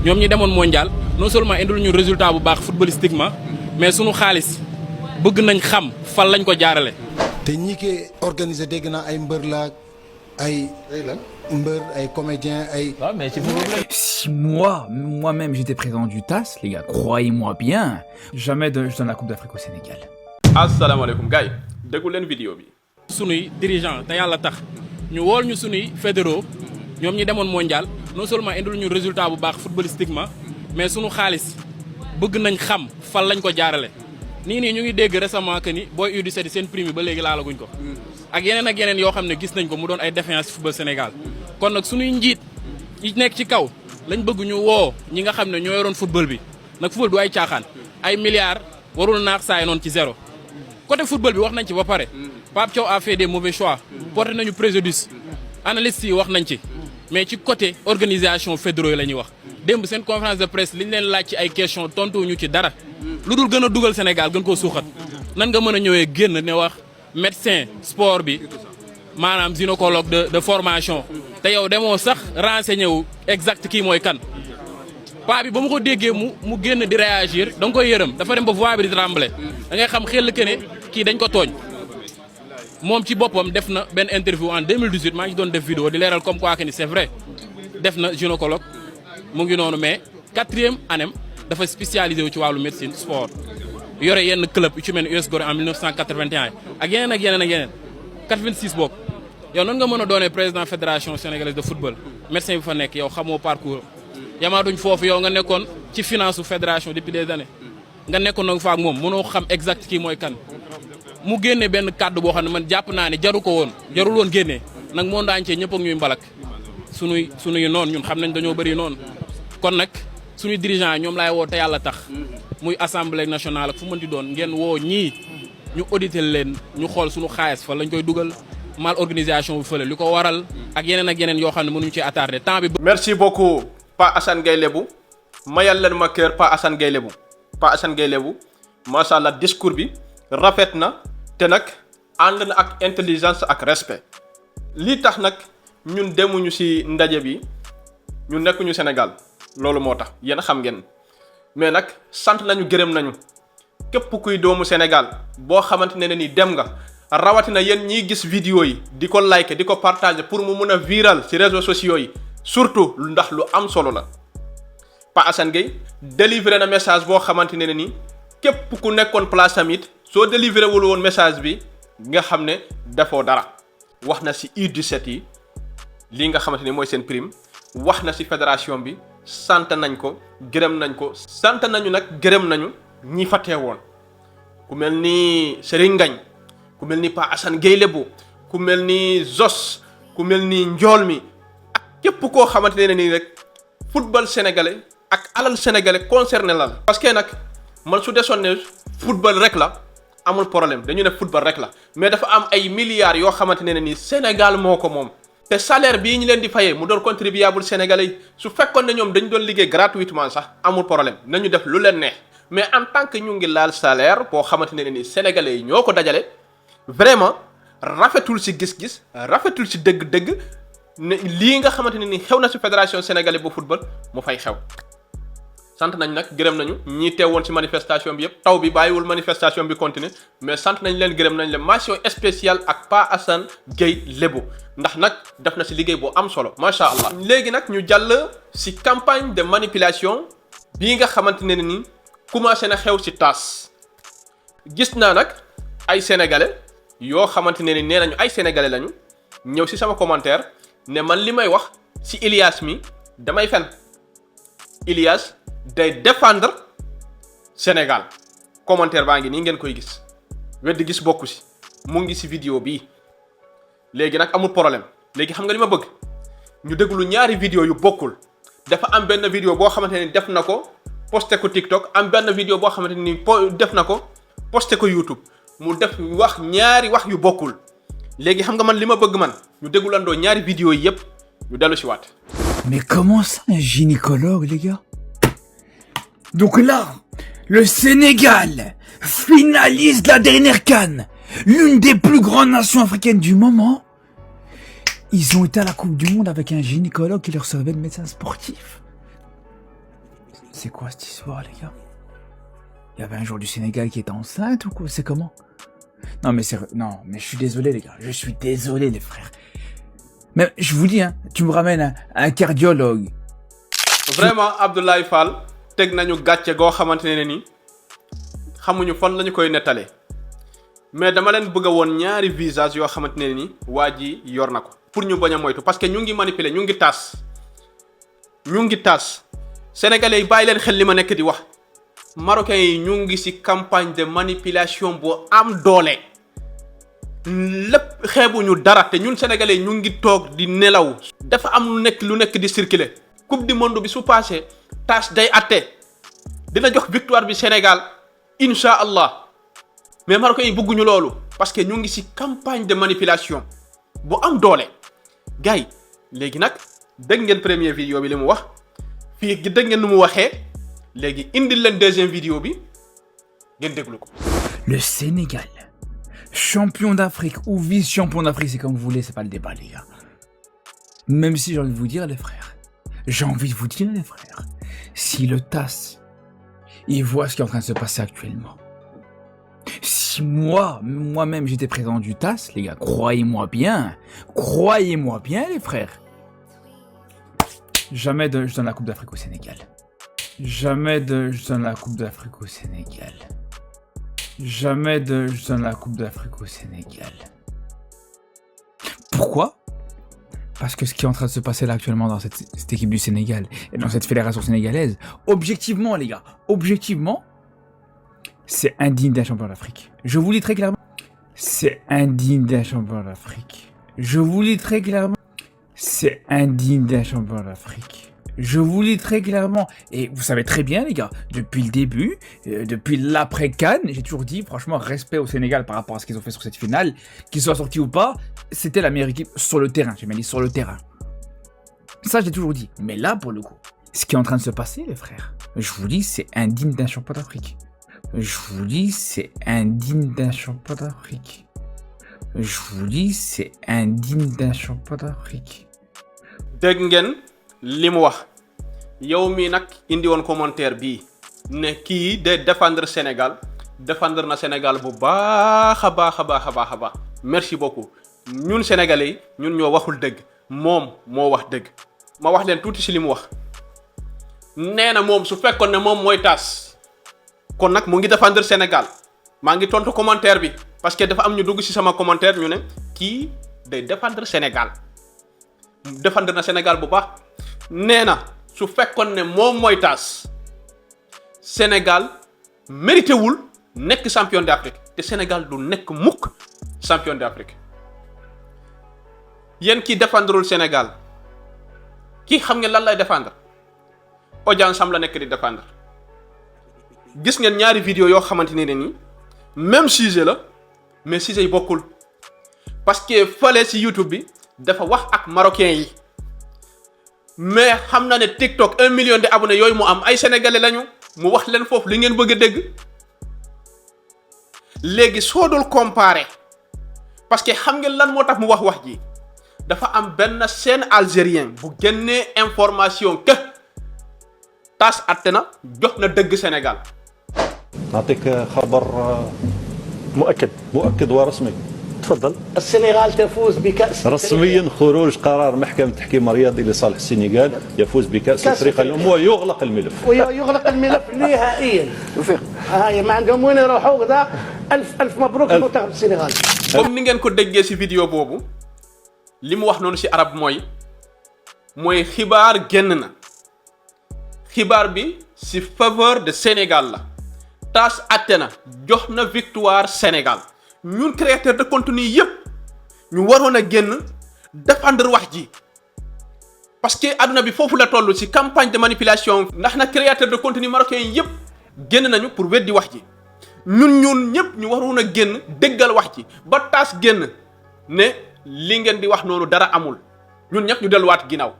ñoom ñi demoon mondial non seulement indil ñu résultat bu baax footballistiquement mais sunu xaalis bëgg nañ xam fan lañ ko jaarale. te ñi koy organiser dégg naa ay mbër la ay mbër ay comédiens ay. Ah, mais c'est Si moi-même j'étais président du TAS, les gars, croyez-moi bien, jamais je donne la Coupe d'Afrique au Sénégal. asalaamaaleykum gars yi déggu leen vidéo bi. sunuy dirigeant te yàlla tax ñu wool ñu sunuy fédéraux ñoom ñi demoon mondial non seulement indil ñu résultat bu baax footballistiquement mais sunu xaalis bëgg nañ xam fan lañ ko jaarale. nii ñu ngi dégg récemment que ni booy U17 seen prime yi ba léegi laalaguñ ko ak yeneen yoo xam ne gis nañ ko mu doon ay défaillance football Sénégal kon nag sunuy njiit yi nekk ci kaw lañ bëgg ñu woo ñi nga xam ne ñoo yoroon football bi nag football du ay caaxaan ay milliards warul naax saay noonu ci zéro. côté football bi wax nañ ci ba pare Pape Thiaw a fait des mauvais choix porté nañu préjudice analystes yi wax nañ ci mais ci côté organisation fédéraux yi la ñuy wax démb seen conférence de presse li ñu leen laaj ci ay questions tontuwuñu ci dara lu dul gën a dugal Sénégal gën koo suuxat nan nga mën a ñëwee génn ne wax médecin sport bi maanaam gynécologue de formation te yow demoo sax renseigné wu exact kii mooy kan paa bi ba mu ko déggee mu génn di réagir da nga koy yërëm dafa dem ba voix bi di trembler da ngay xam xel que ne kii dañ ko tooñ moom ci boppam def na benn interview en 2018 maa ngi doon def vidéo di leeral comme quoi que ni c'est vrai def na gynécologue mu ngi noonu mais 4e année dafa spécialisé wu ci wàllu médecine sport yore yenn club yu ci mel ni US Gorée en 1981 ak yeneen 86 bokk yow nan nga mën a doonee président fédération sénégalaise de football médecin bi fa nekk yow xamoo parcours yamaatuñ foofu yow nga nekkoon ci finance su fédération depuis des années nga nekkoon nag fa ak moom mënoo xam exact kii mooy kan mu génne benn kàddu boo xam ne man jàpp naa ne jarul woon génnee nag moo ndaancee ñëpp ak ñuy mbalak sunuy noonu ñun xam nañ dañoo bëri noonu kon nag suñuy dirigeant ñoom laay woo te yàlla tax muy assemblée nationale ak fu mën di doon ngeen woo ñii ñu auditer leen ñu xool suñu xaalis fa lañ koy dugal mal organisation bu fële li ko waral ak yeneen yoo xam ne mënuñu ci attardé temps bi. merci beaucoup Pa Assane Gueye Lebou mayal leen ma kër Pa Assane Gueye Lebou macha allah discours bi rafet na te nag ànd na ak intelligence ak respect lii tax nag ñun demuñu ci ndaje bi ñu nekkuñu Sénégal loolu moo tax yéen xam ngeen mais nag sant nañu gërëm nañu képp kuy doomu Sénégal boo xamante ne ni dem nga rawatina yéen ñiy gis vidéo yi di ko like di ko partager pour mu mun a viral ci réseaux sociaux yi surtout ndax lu am solo la. Pa Assane Gueye délivré na message boo xamante ne ni képp ku nekkoon place am it soo délivré wul woon message bi nga xam ne dafoo dara wax na ci U17 yi lii nga xamante ni mooy seen prime wax na ci fédération bi sant nañ ko gërëm nañ ko sant nañu nag gërëm nañu ñi fa teewoon ku mel ni Serigne Ngagne ku mel ni Pa Assane Gueye Lebou ku mel ni Zos ku mel ni Njool mi ak képp koo xamante ne nii rek football sénégalais ak alal sénégalais concerné la. parce que nag man su desoon ne football rek la amul problème dañu ne football rek la mais dafa am ay milliards yoo xamante ne nii Sénégal moo ko moom. te salaire bii ñu leen di fayee mu doon contribuable sénégalais yi su fekkoon ne ñoom dañu doon liggéey gratuitement sax amul problème nañu def lu leen neex mais en tant que ñu ngi laal salaire boo xamante ne ni sénégalais yi ñoo ko dajale vraiment rafetul ci gis-gis rafetul ci dëgg-dëgg ne lii nga xamante ne ni xew na ci fédération sénégalaise bu football mu fay xew. sant nañ nag gërëm nañu ñi teewoon ci manifestation bi yëpp taw bi bàyyiwul manifestation bi continuer mais sant nañ leen gërëm nañ leen mention spéciale ak Pa Assane Gueye Lebou ndax nag def na ci liggéey bu am solo macha allah. léegi nag ñu jàll ci campagne de manipulation bii nga xamante ne ni commencé na xew ci TAS gis naa nag ay sénégalais yoo xamante ne ni nee nañu ay sénégalais lañu ñëw ci sama commentaire ne man li may wax ci Ilias mi damay fen Ilias day défendre Sénégal commentaire baa ngi nii ngeen koy gis weddi gis bokku ci mu ngi ci vidéo bii léegi nag amul problème léegi xam nga li ma bëgg ñu déglu ñaari vidéo yu bokkul dafa am benn vidéo boo xamante ni def na ko posté ko TikTok am benn vidéo boo xamante ni def na ko posté ko YouTube mu def wax ñaari wax yu bokkul léegi xam nga man li ma bëgg man ñu déglulandoo ñaari vidéo yi yépp ñu dellu ci waat. Mais comment ça, un gynécologue, les gars? Donc là, le Sénégal finalise la dernière CAN, l'une des plus grandes nations africaines du moment. Ils ont été à la Coupe du Monde avec un gynécologue qui leur servait de médecin sportif. C'est quoi cette histoire, les gars? Il y avait un joueur du Sénégal qui était enceinte ou quoi? C'est comment? Non, mais non, mais je suis désolé, les gars. Je suis désolé, les frères. Mais je vous dis, hein, tu me ramènes un cardiologue. Vraiment, Abdoulaye Fall teg nañu gàcce goo xamante ne ni xamuñu fan lañu koy nettalee mais dama leen bëgg a woon ñaari visage yoo xamante ne ni waa ji yor na ko pour ñu bañ a moytu parce que ñu ngi manipuler ñu ngi taas sénégalais yi bàyyi leen xel li ma nekk di wax marocains yi ñu ngi ci campagne de manipulation bu am doole lépp xeebuñu dara te ñun sénégalais yi ñu ngi toog di nelaw dafa am lu nekk di circuler coupe du monde bi su passé tâche day atte dina jox victoire bi Sénégal insha allah mais marocains yi bëgguñu loolu parce que ñu ngi ci campagne de manipulation bu am doole gars yi léegi nag dégg ngeen première vidéo bi li mu wax fii dégg ngeen nu mu waxee léegi indil leen deuxième vidéo bi ngeen déglu ko. Le Sénégal, champion d'Afrique ou vice-champion d'Afrique, c'est comme vous voulez, c'est pas le débat, les gars. Même si j'ai envie de vous dire, les frères, si le TAS, il voit ce qui est en train de se passer actuellement, si moi-même j'étais président du TAS, les gars, croyez-moi bien, les frères, jamais je donne la Coupe d'Afrique au Sénégal. Jamais je donne la Coupe d'Afrique au Sénégal. Jamais je donne la Coupe d'Afrique au Sénégal. Pourquoi ? Parce que ce qui est en train de se passer là actuellement dans cette équipe du Sénégal et dans cette fédération sénégalaise, objectivement les gars, c'est indigne d'un champion d'Afrique. Je vous le dis très clairement, c'est indigne d'un champion d'Afrique. Je vous le dis très clairement, c'est indigne d'un champion d'Afrique. Je vous le dis très clairement, et vous savez très bien les gars, depuis le début, depuis l'après-CAN, j'ai toujours dit franchement respect au Sénégal par rapport à ce qu'ils ont fait sur cette finale, qu'ils soient sortis ou pas, c'était la meilleure équipe sur le terrain, j'ai bien dit sur le terrain. Ça j'ai toujours dit, mais là pour le coup, ce qui est en train de se passer les frères, je vous dis c'est indigne d'un champion d'Afrique. Je vous dis c'est indigne d'un champion d'Afrique. Je vous dis c'est indigne d'un champion d'Afrique. dégg ngeen li mu wax yow mii nag indi woon commentaire bii ne kii de défendre Sénégal défendre na Sénégal bu baax a baax merci beaucoup ñun sénégalais yi ñun ñoo waxul dëgg moom moo wax dëgg ma wax leen tuuti ci li mu wax nee na moom su fekkoon ne moom mooy tas kon nag mu ngi défendre Sénégal maa ngi tontu commentaire bi parce que dafa am ñu dugg ci sama commentaire ñu ne kii day défendre Sénégal défendre na Sénégal bu baax nee na su fekkoon ne moom mooy tas Sénégal mérité wul nekk champion d'Afrique te Sénégal du nekk mukk champion d'Afrique yéen kii défendrul Sénégal kii xam ngeen lan lay défendre audience am la nekk di défendre gis ngeen ñaari vidéo yoo xamante ne ni même sujet la mais sujet yi bokkul parce que fale ci YouTube bi dafa wax ak marocain yi mais xam na ne TikTok 1 million de abonnés yooyu mu am ay sénégalais lañu mu wax leen foofu li ngeen bëgg a dégg léegi soo dul comparer parce que xam ngeen lan moo tax mu wax ji dafa am benn chaîne algérien bu génnee information que tas atte na jox na dëgg Sénégal. نعطيك خبر مؤكد ورسمي. تفضل. السنغال تفوز بكأس رسميا خروج قرار محكمة تحكيم رياضي لصالح السنغال يفوز بكأس افريقيا الأمم ويغلق الملف. ويغلق الملف نهائيا. هاي ما عندهم وين يروحوا كذا ألف مبروك لمنتخب السنغال. comme ni ngeen ko déggee ci vidéo boobu li mu wax noonu ci arab mooy xibaar génn na xibaar bi ci faveur de Sénégal la tas atte na jox na victoire Sénégal ñun créateur de contenu yépp ñu waroon a génn défendre wax ji parce que aduna bi foofu la toll ci campagne de manipulation ndax na créateur de contenu marocain yépp génn nañu pour weddi wax ji ñun ñëpp ñu waroon a génn déggal wax ji ba tas génn ne li ngeen di wax noonu dara amul ñun ñëpp ñu delluwaat ginnaaw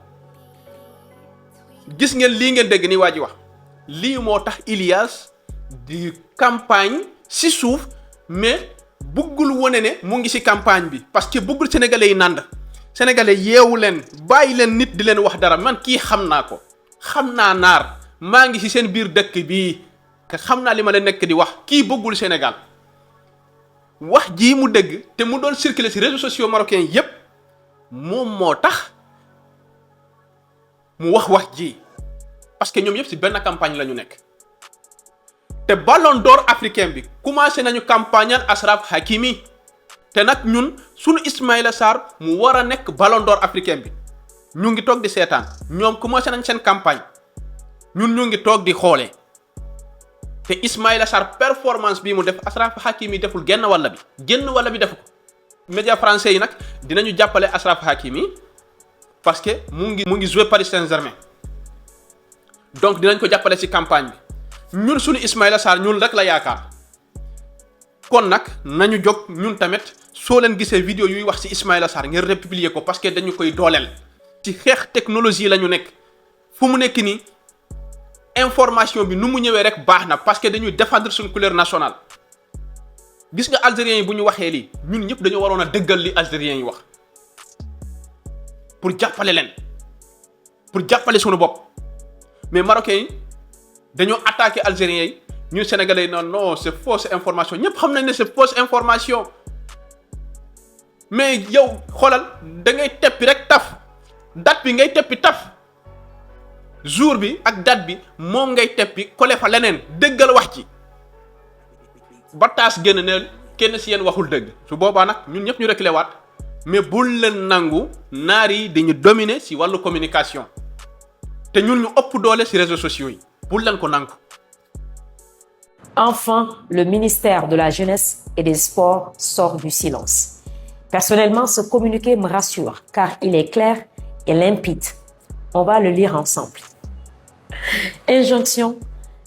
gis ngeen lii ngeen dégg ni waa ji wax lii moo tax Ilias di campagne ci suuf mais buggul wone ne mu ngi ci campagne bi parce que buggul sénégalais yi nand sénégalais yeewu leen bàyyi leen nit di leen wax dara man kii xam naa ko xam naa naar maa ngi ci seen biir dëkk bii xam naa li ma leen nekk di wax kii bëggul Sénégal wax jii mu dégg te mu doon circuler ci réseaux sociaux marocains yépp moom moo tax mu wax ji parce que ñoom yépp ci benn campagne la ñu nekk te ballon d'or africain bi commencé nañu campagnal Achraf Hakimi te nag ñun sunu Ismaïla Sarr mu war a nekk ballon d'or africain bi ñu ngi toog di seetaan ñoom commencé nañ seen campagne ñun ñu ngi toog di xoolee te Ismaïla Sarr performance bii mu def Achraf Hakimi deful genn walla bi def ko média français yi nag dinañu jàppale Achraf Hakimi parce que mu ngi jouer Paris Saint-Germain donc dinañ ko jàppale ci campagne bi ñun suñu Ismaïla Sarr ñun rek la yaakaar kon nag nañu jóg ñun tamit soo leen gisee vidéo yuy wax ci Ismaïla Sarr ngeen republier ko parce que dañu koy dooleel ci xeex technologie la ñu nekk fu mu nekk nii information bi nu mu ñëwee rek baax na parce que dañuy défendre suñu couleur nationale gis nga algériens yi bu ñu waxee lii ñun ñëpp dañoo waroon a dëggal li algériens yi wax pour jàppale leen pour jàppale suñu bopp mais marocains yi dañoo attaqué algériens yi ñun sénégalais yi non c'est fausse information ñëpp xam nañ ne c'est fausse information mais yow xoolal da ngay teppi rek taf date bi ngay teppi taf jour bi ak date bi moom ngay teppi kole fa leneen dëggal wax ci ba taas génn ne kenn ci yéen waxul dëgg su boobaa nag ñun ñëpp ñu reculer waat mais bul leen nangu naar yi dañu dominer ci wàllu communication te ñun ñu ëpp doole ci réseaux sociaux yi bul leen ko nangu. Enfin, le ministère de la Jeunesse et des Sports sort du silence. Personnellement, ce communiqué me rassure car il est clair et limpide. On va le lire ensemble. Injonction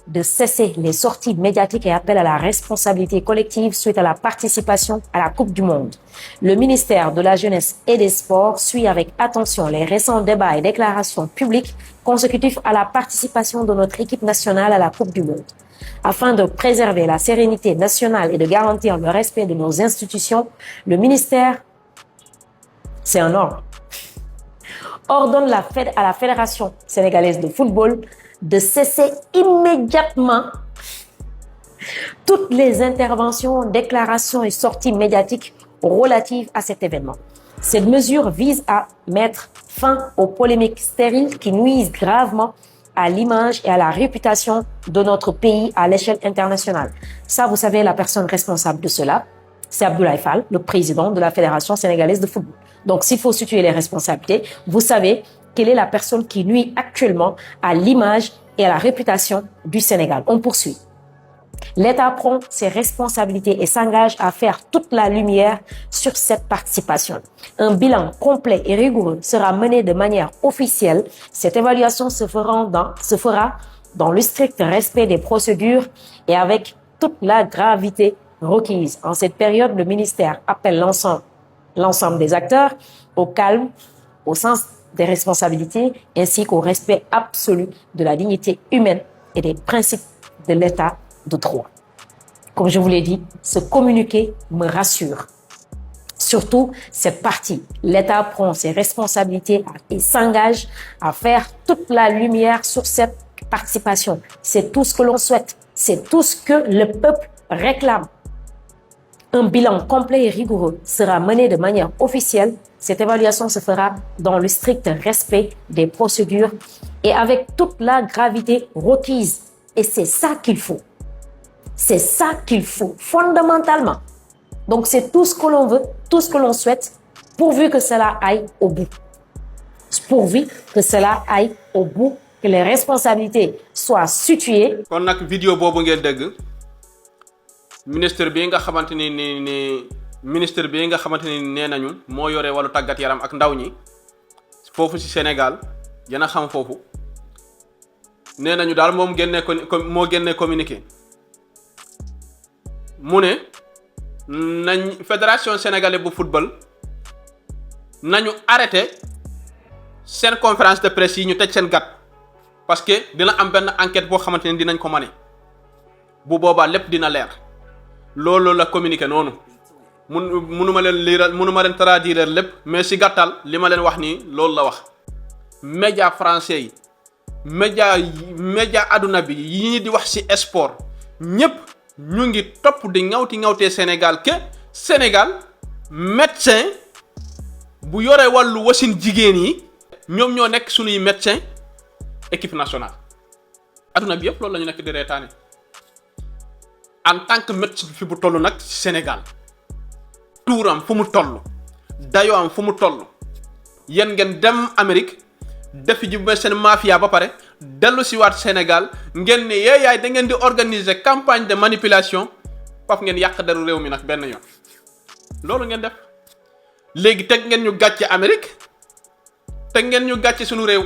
de cesser les sorties médiatiques et appel à la responsabilité collective suite à la participation à la Coupe du Monde. Le ministère de la Jeunesse et des Sports suit avec attention les récents débats et déclarations publiques consécutifs à la participation de notre équipe nationale à la Coupe du Monde. Afin de préserver la sérénité nationale et de garantir le respect de nos institutions, le ministère, c'est un ordre, ordonne à la Fédération sénégalaise de football de cesser immédiatement toutes les interventions, déclarations et sorties médiatiques relatives à cet événement. Cette mesure vise à mettre fin aux polémiques stériles qui nuisent gravement à l'image et à la réputation de notre pays à l'échelle internationale. Ça, vous savez, la personne responsable de cela, c'est Abdoulaye Fall, le président de la Fédération sénégalaise de football. Donc, s'il faut situer les responsabilités, vous savez quelle est la personne qui nuit actuellement à l'image et à la réputation du Sénégal. On poursuit. L'État prend ses responsabilités et s'engage à faire toute la lumière sur cette participation. Un bilan complet et rigoureux sera mené de manière officielle. Cette évaluation se fera dans le strict respect des procédures et avec toute la gravité requise. En cette période, le ministère appelle l'ensemble des acteurs au calme, au sens des responsabilités ainsi qu'au respect absolu de la dignité humaine et des principes de l'État de droit. Comme je vous l'ai dit, ce communiqué me rassure. Surtout cette partie. L'État prend ses responsabilités et s'engage à faire toute la lumière sur cette participation. C'est tout ce que l'on souhaite. C'est tout ce que le peuple réclame. Un bilan complet et rigoureux sera mené de manière officielle. Cette évaluation se fera dans le strict respect des procédures et avec toute la gravité requise. Et c'est ça qu'il faut. C'est ça qu'il faut, fondamentalement. Donc, c'est tout ce que l'on veut, tout ce que l'on souhaite, pourvu que cela aille au bout. Pourvu que cela aille au bout, que les responsabilités soient situées. kon nag vidéo boobu ngeen dégg ministre bi nga xamante ni ministre bi nga xamante ni nee nañu moo yore wàllu tàggat yaram ak ndaw ñi foofu ci Sénégal yéen a xam foofu nee nañu daal moom moo génne communiqué mu ne nañ fédération sénégalaise bu football nañu arrêté seen conférence de presse yi ñu tëj seen gat parce que dina am benn enquête boo xamante ne dinañ ko mané bu boobaa lépp dina leer loolu la communiqué noonu mënuma leen traduire lépp mais si gàttal li ma leen wax nii loolu la wax média français yi média aduna bi yi ñi di wax ci sport ñëpp ñu ngi topp di ŋawtee Sénégal que Sénégal médecin bu yore wàllu wasin jigéen yi ñoom ñoo nekk suñuy médecin équipe nationale aduna bi yëpp loolu la ñu nekk di reetaane en tant que médecin fi bu toll nag Sénégal tuuram fu mu toll dayoo am fu mu toll yéen ngeen dem Amérique defi ji ba seen mafia ba pare dellu si waat Sénégal ngeen ne yaay da ngeen di organiser campagne de manipulation faf ngeen yàq deru réew mi nag benn yoon loolu ngeen def léegi teg ngeen ñu gàcce Amérique teg ngeen ñu gàcce suñu réew